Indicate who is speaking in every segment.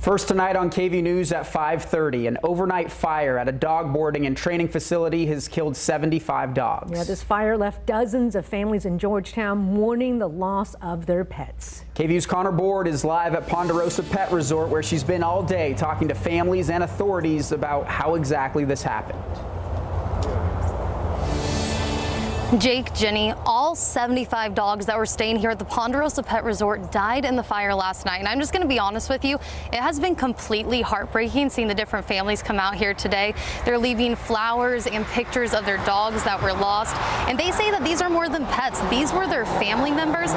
Speaker 1: First tonight on KVUE News at 5:30, an overnight fire at a dog boarding and training facility has killed 75 dogs.
Speaker 2: Yeah, this fire left dozens of families in Georgetown mourning the loss of their pets.
Speaker 1: KVUE's Connor Board is live at Ponderosa Pet Resort, where she's been all day talking to families and authorities about how exactly this happened.
Speaker 3: Jake, Jenny, all 75 dogs that were staying here at the Ponderosa Pet Resort died in the fire last night. And I'm just going to be honest with you, it has been completely heartbreaking seeing the different families come out here today. They're leaving flowers and pictures of their dogs that were lost. And they say that these are more than pets. These were their family members,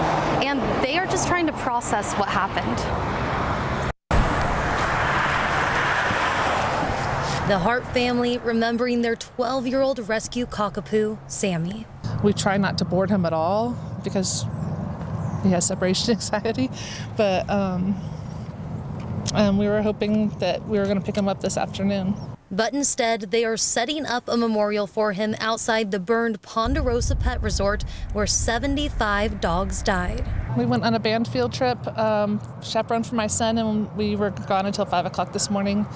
Speaker 3: and they are just trying to process what happened. The Hart family remembering their 12-year-old rescue cockapoo, Sammy.
Speaker 4: We try not to board him at all because he has separation anxiety, but we were hoping that we were going to pick him up this afternoon.
Speaker 3: But instead, they are setting up a memorial for him outside the burned Ponderosa Pet Resort, where 75 dogs died.
Speaker 4: We went on a band field trip, chaperoned for my son, and we were gone until 5 o'clock this morning,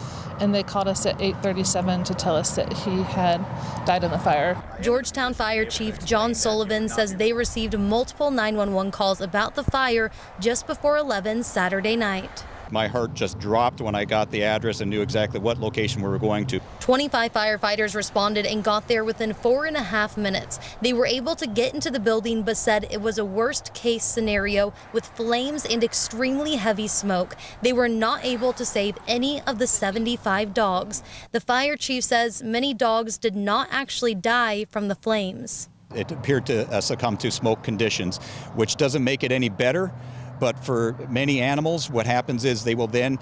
Speaker 4: and they called us at 8:37 to tell us that he had died in the fire.
Speaker 3: Georgetown Fire Chief John Sullivan says they received multiple 911 calls about the fire just before 11 Saturday night.
Speaker 5: My heart just dropped when I got the address and knew exactly what location we were going to.
Speaker 3: 25 firefighters responded and got there within 4.5 minutes. They were able to get into the building, but said it was a worst case scenario with flames and extremely heavy smoke. They were not able to save any of the 75 dogs. The fire chief says many dogs did not actually die from the flames.
Speaker 5: It appeared to succumb to smoke conditions, which doesn't make it any better. But for many animals, what happens is they will then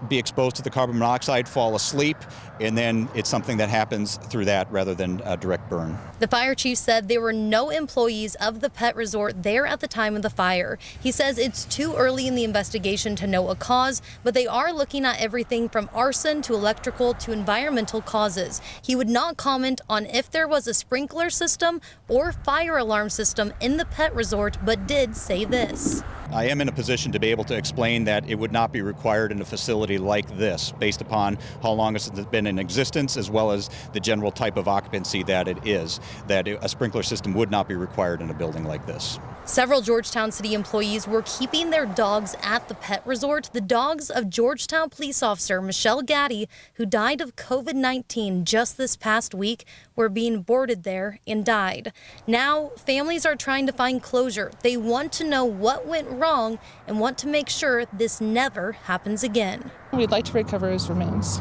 Speaker 5: be exposed to the carbon monoxide, fall asleep, and then it's something that happens through that rather than a direct burn.
Speaker 3: The fire chief said there were no employees of the pet resort there at the time of the fire. He says it's too early in the investigation to know a cause, but they are looking at everything from arson to electrical to environmental causes. He would not comment on if there was a sprinkler system or fire alarm system in the pet resort, but did say this.
Speaker 5: I am in a position to be able to explain that it would not be required in a facility like this, based upon how long it's been in existence, as well as the general type of occupancy that it is, that a sprinkler system would not be required in a building like this.
Speaker 3: Several Georgetown City employees were keeping their dogs at the pet resort. The dogs of Georgetown police officer Michelle Gaddy, who died of COVID-19 just this past week, were being boarded there and died. Now, families are trying to find closure. They want to know what went wrong and want to make sure this never happens again.
Speaker 4: We'd like to recover his remains.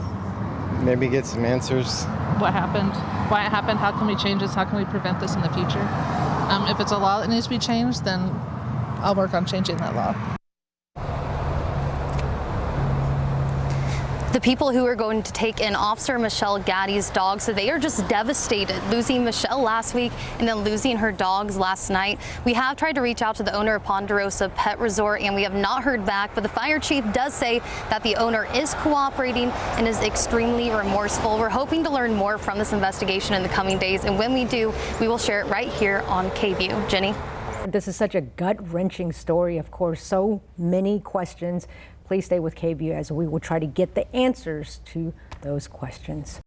Speaker 6: Maybe get some answers.
Speaker 4: What happened? Why it happened? How can we change this? How can we prevent this in the future? If it's a law that needs to be changed, then I'll work on changing that law.
Speaker 3: The people who are going to take in Officer Michelle Gaddy's dogs, so they are just devastated, losing Michelle last week and then losing her dogs last night. We have tried to reach out to the owner of Ponderosa Pet Resort, and we have not heard back, but the fire chief does say that the owner is cooperating and is extremely remorseful. We're hoping to learn more from this investigation in the coming days, and when we do, we will share it right here on KVUE. Jenny?
Speaker 2: This is such a gut-wrenching story, of course, so many questions. Please stay with KVUE as we will try to get the answers to those questions.